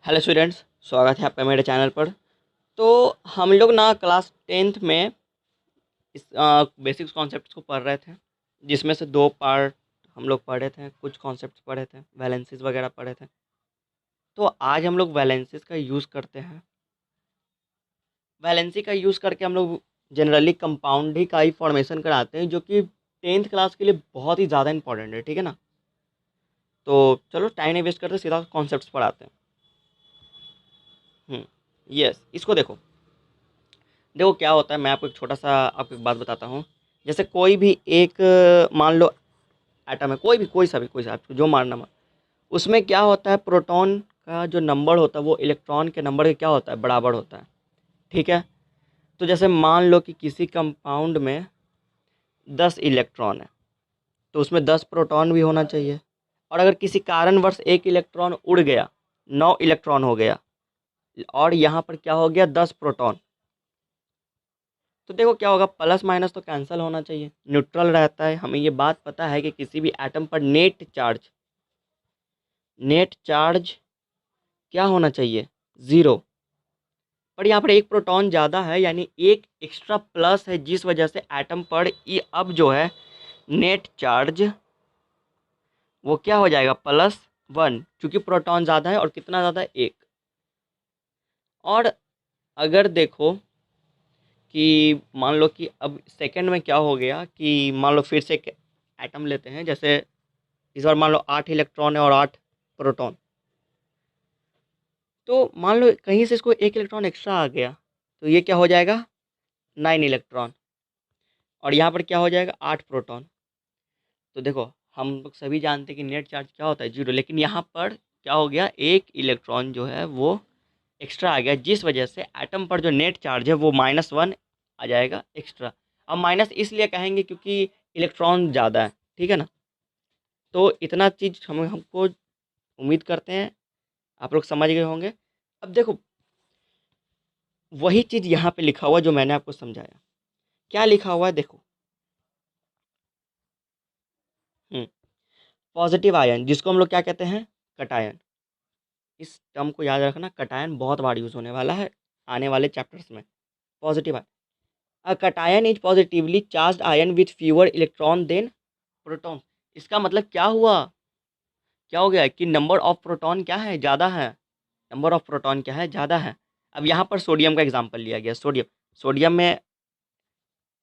Hello students, स्वागत है आपका मेरे चैनल पर। तो हम लोग ना क्लास 10th में इस बेसिक्स कॉन्सेप्ट्स को पढ़ रहे थे, जिसमें से दो पार्ट हम लोग पढ़े थे, कुछ कॉन्सेप्ट्स पढ़े थे, वैलेंसीज वगैरह पढ़े थे। तो आज हम लोग वैलेंसीज का यूज़ करते हैं। वैलेंसी का यूज़ करके हम लोग जनरली कंपाउंड ही का ही फॉर्मेशन कराते हैं, जो कि 10th क्लास के लिए बहुत ही ज़्यादा इंपॉर्टेंट है। ठीक है ना? तो चलो टाइम नहीं वेस्ट करते, सीधा कॉन्सेप्ट्स पढ़ाते हैं। यस, इसको देखो। देखो क्या होता है, मैं आपको एक छोटा सा आपको एक बात बताता हूँ। जैसे कोई भी एक मान लो एटम है, कोई सा भी आपको जो मानना मान, उसमें क्या होता है, प्रोटॉन का जो नंबर होता है वो इलेक्ट्रॉन के नंबर के क्या होता है, बराबर होता है। ठीक है? तो जैसे मान लो कि किसी कंपाउंड में 10 इलेक्ट्रॉन है, तो उसमें 10 प्रोटॉन भी होना चाहिए। और अगर किसी कारणवश एक इलेक्ट्रॉन उड़ गया, 9 इलेक्ट्रॉन हो गया, और यहाँ पर क्या हो गया, 10 प्रोटॉन। तो देखो क्या होगा, प्लस माइनस तो कैंसिल होना चाहिए, न्यूट्रल रहता है। हमें ये बात पता है कि किसी भी एटम पर नेट चार्ज क्या होना चाहिए, ज़ीरो। पर यहाँ पर एक प्रोटॉन ज़्यादा है, यानी एक एक्स्ट्रा प्लस है, जिस वजह से एटम पर ये अब जो है नेट चार्ज वो क्या हो जाएगा, +1, क्योंकि प्रोटॉन ज़्यादा है। और कितना ज़्यादा है, एक। और अगर देखो कि मान लो कि अब सेकंड में क्या हो गया, कि मान लो फिर से एक एटम लेते हैं, जैसे इस बार मान लो 8 इलेक्ट्रॉन है और 8 प्रोटॉन। तो मान लो कहीं से इसको एक इलेक्ट्रॉन एक्स्ट्रा आ गया, तो ये क्या हो जाएगा, 9 इलेक्ट्रॉन। और यहाँ पर क्या हो जाएगा, 8 प्रोटॉन। तो देखो हम लोग सभी जानते हैं कि नेट चार्ज क्या होता है, जीरो। लेकिन यहाँ पर क्या हो गया, एक इलेक्ट्रॉन जो है वो एक्स्ट्रा आ गया, जिस वजह से एटम पर जो नेट चार्ज है वो -1 आ जाएगा एक्स्ट्रा। अब माइनस इसलिए कहेंगे क्योंकि इलेक्ट्रॉन ज़्यादा है। ठीक है ना? तो इतना चीज़ हमको उम्मीद करते हैं आप लोग समझ गए होंगे। अब देखो वही चीज़ यहाँ पे लिखा हुआ जो मैंने आपको समझाया। क्या लिखा हुआ है, देखो। पॉजिटिव आयन, जिसको हम लोग क्या कहते हैं, कटायन। इस टर्म को याद रखना, कटायन बहुत बार यूज़ होने वाला है आने वाले चैप्टर्स में। Positive ion, a cation is positively charged ion with fewer electron than proton. इसका मतलब क्या हुआ, क्या हो गया कि नंबर ऑफ प्रोटॉन क्या है, ज़्यादा है। नंबर ऑफ प्रोटॉन क्या है, ज़्यादा है। अब यहाँ पर सोडियम का एग्जांपल लिया गया। सोडियम सोडियम में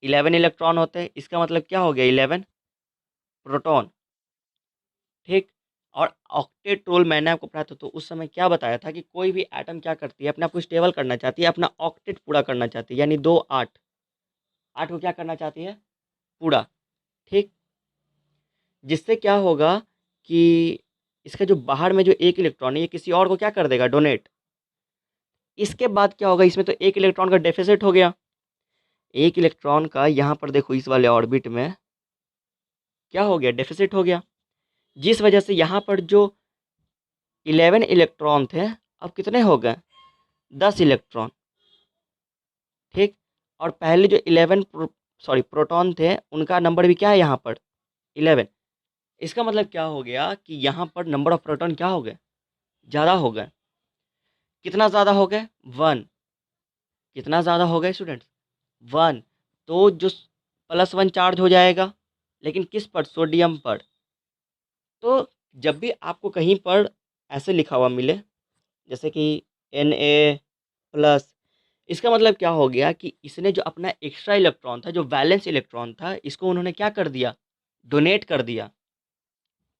11 इलेक्ट्रॉन होते हैं, इसका मतलब क्या हो गया, 11 प्रोटॉन। ठीक। और ऑक्टेट रूल मैंने आपको पढ़ाया था, तो उस समय क्या बताया था कि कोई भी एटम क्या करती है, अपने आप को स्टेबल करना चाहती है, अपना ऑक्टेट पूरा करना चाहती है, यानी 2 8 8 को क्या करना चाहती है, पूरा। ठीक। जिससे क्या होगा कि इसका जो बाहर में जो एक इलेक्ट्रॉन है, ये किसी और को क्या कर देगा, डोनेट। इसके बाद क्या होगा, इसमें तो एक इलेक्ट्रॉन का डेफिसिट हो गया। एक इलेक्ट्रॉन का यहाँ पर देखो, इस वाले ऑर्बिट में क्या हो गया, डेफिसिट हो गया। जिस वजह से यहाँ पर जो 11 इलेक्ट्रॉन थे, अब कितने हो गए, 10 इलेक्ट्रॉन। ठीक। और पहले जो 11 प्रोटॉन थे, उनका नंबर भी क्या है यहाँ पर, 11। इसका मतलब क्या हो गया कि यहाँ पर नंबर ऑफ प्रोटॉन क्या हो गए, ज़्यादा हो गए। कितना ज़्यादा हो गए, 1। कितना ज़्यादा हो गए स्टूडेंट्स, 1। तो जो +1 चार्ज हो जाएगा, लेकिन किस पर, सोडियम पर। तो जब भी आपको कहीं पर ऐसे लिखा हुआ मिले, जैसे कि Na+, इसका मतलब क्या हो गया कि इसने जो अपना एक्स्ट्रा इलेक्ट्रॉन था, जो वैलेंस इलेक्ट्रॉन था, इसको उन्होंने क्या कर दिया, डोनेट कर दिया।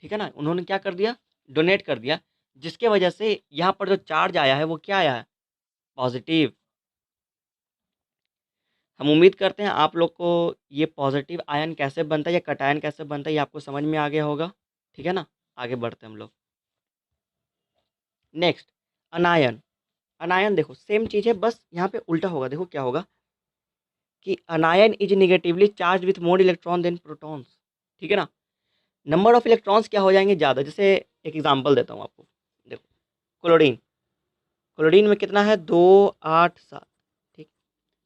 ठीक है ना? उन्होंने क्या कर दिया, डोनेट कर दिया। जिसके वजह से यहाँ पर जो चार्ज आया है वो क्या आया है, पॉजिटिव। हम उम्मीद करते हैं आप लोग को ये पॉजिटिव आयन कैसे बनता है या कटायन कैसे बनता है, ये आपको समझ में आ गया होगा। ठीक है ना? आगे बढ़ते हैं हम लोग। नेक्स्ट, अनायन। अनायन देखो सेम चीज़ है, बस यहाँ पे उल्टा होगा। देखो क्या होगा कि anion is negatively charge with more electron than protons. ठीक है ना? नंबर ऑफ इलेक्ट्रॉन्स क्या हो जाएंगे, ज़्यादा। जैसे एक एग्जांपल देता हूँ आपको, देखो क्लोरीन। क्लोरीन में कितना है, 2 8 7। ठीक।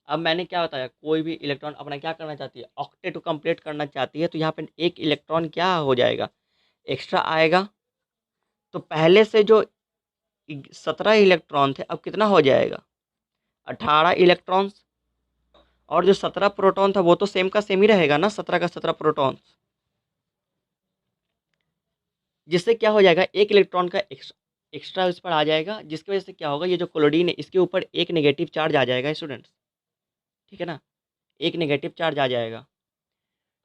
अब मैंने क्या बताया, कोई भी इलेक्ट्रॉन अपना क्या करना चाहती है, ऑक्टेट को कंप्लीट करना चाहती है, तो यहाँ पे एक इलेक्ट्रॉन क्या हो जाएगा, एक्स्ट्रा आएगा। तो पहले से जो 17 इलेक्ट्रॉन थे, अब कितना हो जाएगा 18 इलेक्ट्रॉन्स। और जो 17 प्रोटॉन था वो तो सेम का सेम ही रहेगा ना, 17 का 17 प्रोटॉन, जिससे क्या हो जाएगा एक इलेक्ट्रॉन का एक्स्ट्रा उस पर आ जाएगा, जिसकी वजह से क्या होगा ये जो क्लोरीन है इसके ऊपर एक नेगेटिव चार्ज आ जाएगा स्टूडेंट्स, ठीक है ना, एक नेगेटिव चार्ज आ जाएगा।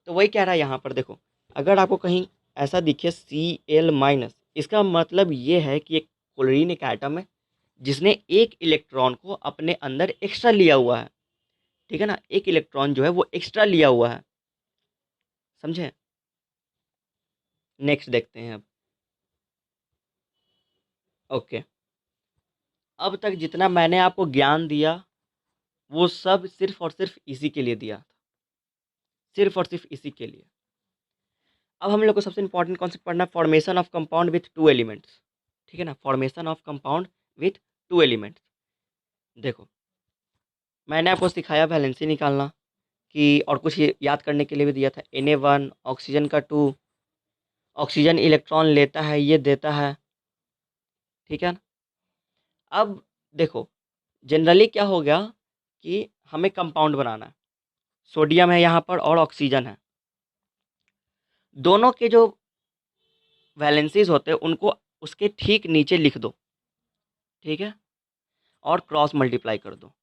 तो वही कह रहा है यहाँ पर देखो, अगर आपको कहीं ऐसा दिखे Cl-, इसका मतलब ये है कि एक क्लोरीन एक एटम है जिसने एक इलेक्ट्रॉन को अपने अंदर एक्स्ट्रा लिया हुआ है, ठीक है ना, एक इलेक्ट्रॉन जो है वो एक्स्ट्रा लिया हुआ है, समझे। नेक्स्ट देखते हैं अब। ओके, अब तक जितना मैंने आपको ज्ञान दिया वो सब सिर्फ और सिर्फ इसी के लिए दिया था, सिर्फ और सिर्फ इसी के लिए। अब हम लोग को सबसे इंपॉर्टेंट कॉन्सेप्ट पढ़ना है formation of compound with two elements, ठीक है ना, formation of compound with two elements. देखो मैंने आपको सिखाया वैलेंसी निकालना कि, और कुछ याद करने के लिए भी दिया था, Na1 ऑक्सीजन का 2, ऑक्सीजन इलेक्ट्रॉन लेता है ये देता है, ठीक है ना। अब देखो जनरली क्या हो गया कि हमें कंपाउंड बनाना है, सोडियम है यहाँ पर और ऑक्सीजन है, दोनों के जो वैलेंसीज होते हैं उनको उसके ठीक नीचे लिख दो, ठीक है, और क्रॉस मल्टीप्लाई कर दो।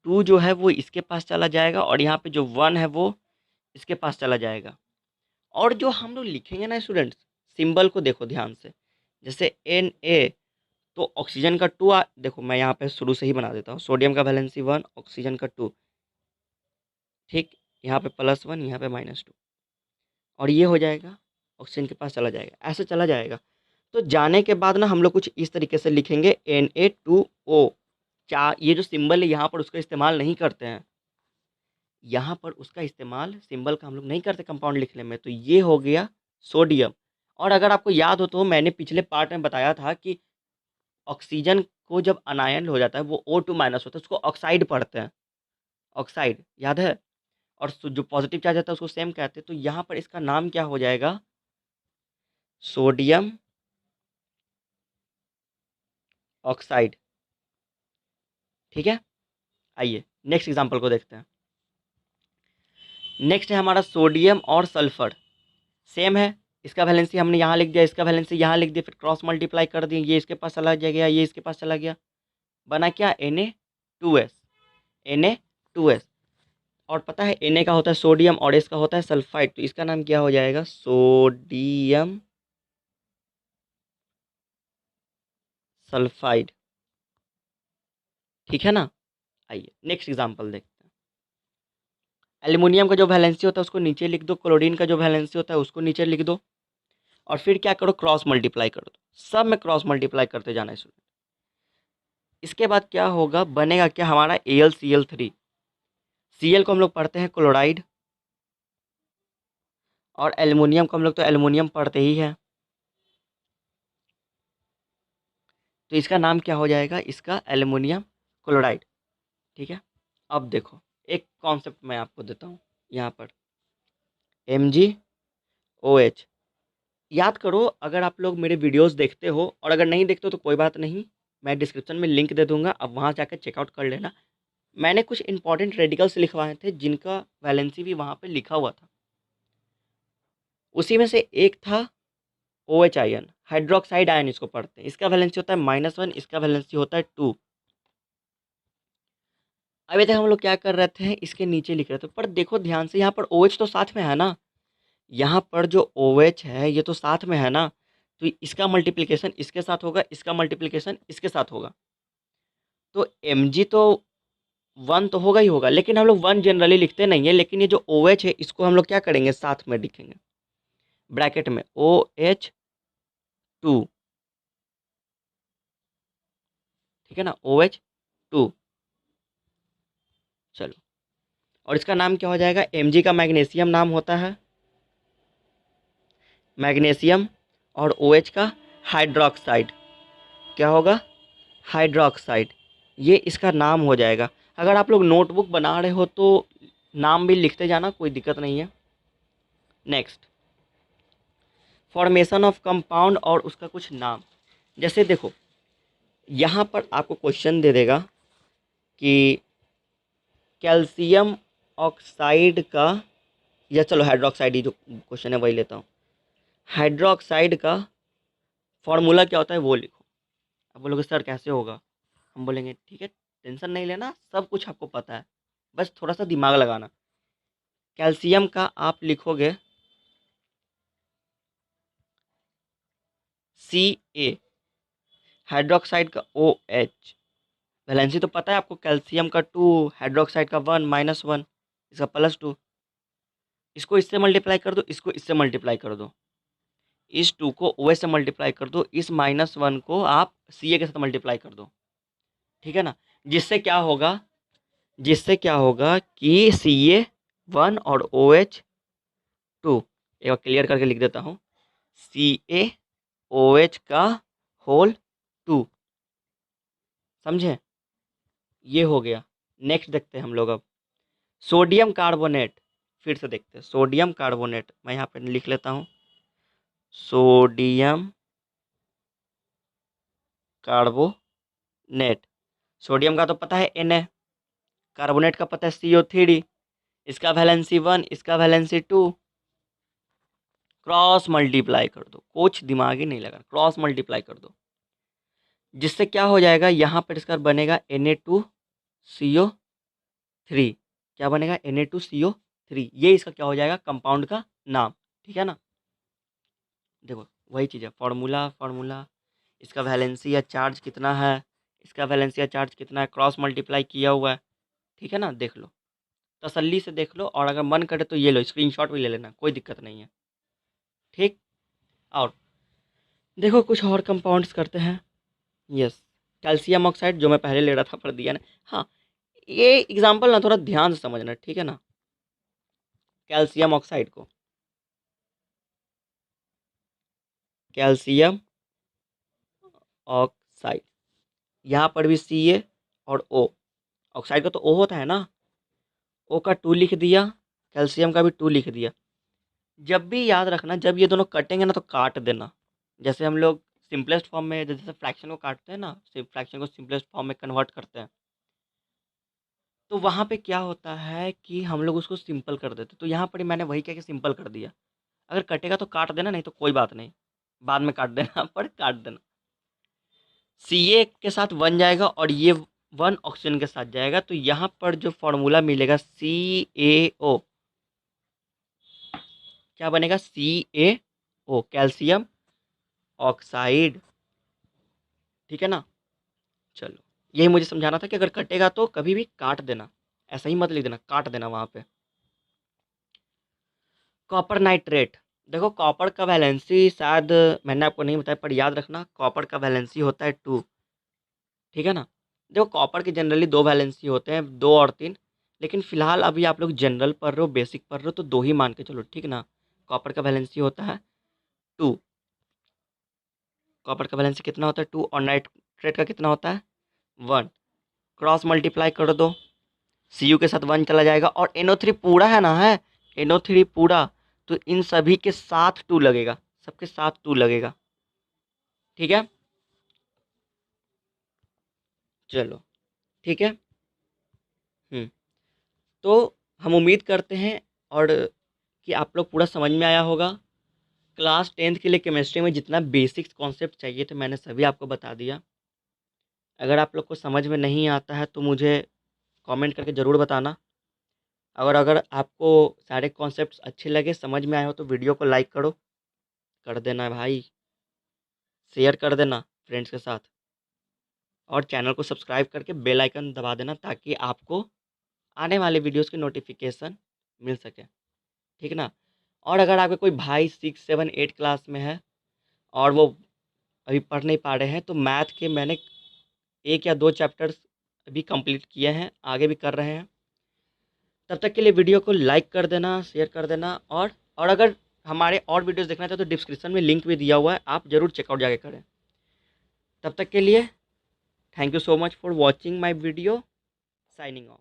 2 जो है वो इसके पास चला जाएगा और यहाँ पे जो 1 है वो इसके पास चला जाएगा। और जो हम लोग लिखेंगे ना स्टूडेंट्स, सिंबल को देखो ध्यान से, जैसे Na, तो ऑक्सीजन का 2 देखो मैं यहाँ पे शुरू से ही बना देता हूँ, सोडियम का वैलेंसी 1 ऑक्सीजन का 2, ठीक, यहाँ पे +1 यहाँ पे -2, और ये हो जाएगा ऑक्सीजन के पास चला जाएगा, ऐसे चला जाएगा। तो जाने के बाद ना हम लोग कुछ इस तरीके से लिखेंगे Na2O, ये जो सिंबल है यहाँ पर उसका इस्तेमाल नहीं करते हैं, यहाँ पर उसका इस्तेमाल सिंबल का हम लोग नहीं करते कंपाउंड लिखने में। तो ये हो गया सोडियम। और अगर आपको याद हो तो मैंने पिछले पार्ट में बताया था कि ऑक्सीजन को जब अनायन हो जाता है वो O2- होता है, उसको ऑक्साइड पढ़ते हैं, ऑक्साइड याद है, और जो पॉजिटिव चार्ज आता है उसको सेम कहते हैं। तो यहाँ पर इसका नाम क्या हो जाएगा, सोडियम ऑक्साइड, ठीक है। आइए नेक्स्ट एग्जांपल को देखते हैं। नेक्स्ट है हमारा सोडियम और सल्फर, सेम है, इसका वैलेंसी हमने यहाँ लिख दिया, इसका वैलेंसी यहाँ लिख दिया, फिर क्रॉस मल्टीप्लाई कर दिए, ये इसके पास चला गया, ये इसके पास चला गया, बना क्या Na2S, Na2S। और पता है Na का होता है सोडियम और S का होता है सल्फाइड, तो इसका नाम क्या हो जाएगा, सोडियम सल्फाइड, ठीक है ना। आइए नेक्स्ट एग्जांपल देखते हैं। एल्युमिनियम का जो वैलेंसी होता है उसको नीचे लिख दो, क्लोरीन का जो वैलेंसी होता है उसको नीचे लिख दो, और फिर क्या करो, क्रॉस मल्टीप्लाई कर दो, सब में क्रॉस मल्टीप्लाई करते जाना है। इसके बाद क्या होगा, बनेगा क्या हमारा AlCl3। Cl को हम लोग पढ़ते हैं क्लोराइड, और एल्युमिनियम को हम लोग तो एल्युमिनियम पढ़ते ही हैं, तो इसका नाम क्या हो जाएगा, इसका एल्युमिनियम क्लोराइड, ठीक है। अब देखो एक कॉन्सेप्ट मैं आपको देता हूँ यहाँ पर, MgOH, याद करो अगर आप लोग मेरे वीडियोस देखते हो, और अगर नहीं देखते हो तो कोई बात नहीं, मैं डिस्क्रिप्शन में लिंक दे दूंगा, अब वहाँ जाकर चेकआउट कर लेना। मैंने कुछ इंपॉर्टेंट रेडिकल्स लिखवाए थे जिनका वैलेंसी भी वहाँ पे लिखा हुआ था, उसी में से एक था OH आयन, हाइड्रोक्साइड आयन इसको पढ़ते हैं, इसका वैलेंसी होता है -1, इसका वैलेंसी होता है 2। अभी तक हम लोग क्या कर रहे थे, इसके नीचे लिख रहे थे, पर देखो ध्यान से यहाँ पर OH तो साथ में है ना, यहाँ पर जो OH है ये तो साथ में है ना, तो इसका मल्टीप्लिकेशन इसके साथ होगा, इसका मल्टीप्लिकेशन इसके साथ होगा, तो Mg तो 1 तो होगा ही होगा, लेकिन हम लोग 1 जनरली लिखते नहीं है, लेकिन ये जो OH है इसको हम लोग क्या करेंगे, साथ में लिखेंगे ब्रैकेट में OH2, ठीक है ना, OH2। चलो, और इसका नाम क्या हो जाएगा, Mg का मैग्नीशियम नाम होता है, मैग्नीशियम, और OH का हाइड्रोक्साइड, क्या होगा, हाइड्रोक्साइड, ये इसका नाम हो जाएगा। अगर आप लोग नोटबुक बना रहे हो तो नाम भी लिखते जाना, कोई दिक्कत नहीं है। नेक्स्ट, फॉर्मेशन ऑफ कंपाउंड और उसका कुछ नाम, जैसे देखो यहाँ पर आपको क्वेश्चन दे देगा कि कैल्शियम ऑक्साइड का, या चलो हाइड्रोक्साइड ही जो क्वेश्चन है वही लेता हूँ, हाइड्रोक्साइड का फॉर्मूला क्या होता है वो लिखो। अब बोलोगे सर कैसे होगा, हम बोलेंगे ठीक है टेंशन नहीं लेना, सब कुछ आपको पता है, बस थोड़ा सा दिमाग लगाना। कैल्शियम का आप लिखोगे Ca, हाइड्रोक्साइड का OH, वैलेंसी तो पता है आपको, कैल्शियम का 2, हाइड्रोक्साइड का 1 -1, इसका +2। इसको इससे मल्टीप्लाई कर दो, इसको इससे मल्टीप्लाई कर दो, इस 2 को OH से मल्टीप्लाई कर दो, इस -1 को आप Ca के साथ मल्टीप्लाई कर दो, ठीक है ना। जिससे क्या होगा, जिससे क्या होगा कि Ca1 और OH2, एक बार क्लियर करके लिख देता हूँ, CaOH का होल 2, समझे, ये हो गया। नेक्स्ट देखते हैं हम लोग अब सोडियम कार्बोनेट, फिर से देखते हैं सोडियम कार्बोनेट, मैं यहाँ पे लिख लेता हूँ सोडियम कार्बोनेट। सोडियम का तो पता है Na, कार्बोनेट का पता है CO3, इसका वैलेंसी 1, इसका वैलेंसी 2, क्रॉस मल्टीप्लाई कर दो, कुछ दिमाग ही नहीं लगा, क्रॉस मल्टीप्लाई कर दो, जिससे क्या हो जाएगा, यहाँ पर इसका बनेगा Na2CO3, क्या बनेगा Na2CO3, ये इसका क्या हो जाएगा कंपाउंड का नाम, ठीक है ना। देखो वही चीज़ है, फार्मूला, इसका वैलेंसी या चार्ज कितना है, इसका वैलेंसी या चार्ज कितना है, क्रॉस मल्टीप्लाई किया हुआ है, ठीक है ना। देख लो, तसल्ली से देख लो, और अगर मन करे तो ये लो स्क्रीनशॉट भी ले लेना, कोई दिक्कत नहीं है, ठीक। और देखो कुछ और कंपाउंड्स करते हैं। यस, कैल्शियम ऑक्साइड जो मैं पहले ले रहा था पर दिया ना, हाँ ये एग्जाम्पल ना थोड़ा ध्यान से समझना, ठीक है ना। कैल्शियम ऑक्साइड को, कैल्शियम ऑक्साइड, यहाँ पर भी Ca और O, ऑक्साइड का तो O होता है ना, O का 2 लिख दिया, कैल्शियम का भी 2 लिख दिया। जब भी याद रखना, जब ये दोनों कटेंगे ना तो काट देना, जैसे हम लोग सिंपलेस्ट फॉर्म में जैसे फ्रैक्शन को काटते हैं ना, फ्रैक्शन को सिंपलेस्ट फॉर्म में कन्वर्ट करते हैं, तो वहाँ पे क्या होता है कि हम लोग उसको सिंपल कर देते, तो यहाँ पर मैंने वही किया कि सिंपल कर दिया। अगर कटेगा तो काट देना, नहीं तो कोई बात नहीं, बाद में काट देना पर काट देना। Ca के साथ 1 जाएगा और ये 1 ऑक्सीजन के साथ जाएगा, तो यहाँ पर जो फॉर्मूला मिलेगा CaO, क्या बनेगा CaO, कैल्शियम ऑक्साइड, ठीक है ना। चलो यही मुझे समझाना था कि अगर कटेगा तो कभी भी काट देना, ऐसा ही मत लिख देना, काट देना वहाँ पे। कॉपर नाइट्रेट, देखो कॉपर का वैलेंसी शायद मैंने आपको नहीं बताया, पर याद रखना कॉपर का वैलेंसी होता है 2, ठीक है ना। देखो कॉपर के जनरली 2 वैलेंसी होते हैं, 2 और 3, लेकिन फिलहाल अभी आप लोग जनरल पढ़ रहे हो, बेसिक पढ़ रहे हो, तो 2 ही मान के चलो, ठीक ना। कॉपर का वैलेंसी होता है 2, कॉपर का वैलेंसी कितना होता है 2, और नाइट्रेट का कितना होता है 1, क्रॉस मल्टीप्लाई कर दो, Cu के साथ 1 चला जाएगा, और NO3 पूरा है ना, है NO3 पूरा, तो इन सभी के साथ 2 लगेगा, सबके साथ 2 लगेगा, ठीक है। चलो ठीक है। तो हम उम्मीद करते हैं और कि आप लोग पूरा समझ में आया होगा। क्लास 10th के लिए केमिस्ट्री में जितना बेसिक्स कॉन्सेप्ट चाहिए थे मैंने सभी आपको बता दिया। अगर आप लोग को समझ में नहीं आता है तो मुझे कमेंट करके ज़रूर बताना। और अगर आपको सारे कॉन्सेप्ट्स अच्छे लगे, समझ में आए हो, तो वीडियो को लाइक कर देना भाई, शेयर कर देना फ्रेंड्स के साथ, और चैनल को सब्सक्राइब करके बेल आइकन दबा देना ताकि आपको आने वाले वीडियोस की नोटिफिकेशन मिल सके, ठीक ना। और अगर आपके कोई भाई 6, 7, 8 क्लास में है और वो अभी पढ़ नहीं पा रहे हैं, तो मैथ के मैंने 1 या 2 चैप्टर्स अभी कंप्लीट किए हैं, आगे भी कर रहे हैं। तब तक के लिए वीडियो को लाइक कर देना, शेयर कर देना, और अगर हमारे और वीडियोस देखना चाहते तो डिस्क्रिप्शन में लिंक भी दिया हुआ है, आप ज़रूर चेकआउट जाके करें। तब तक के लिए thank you so much for watching my video, signing off.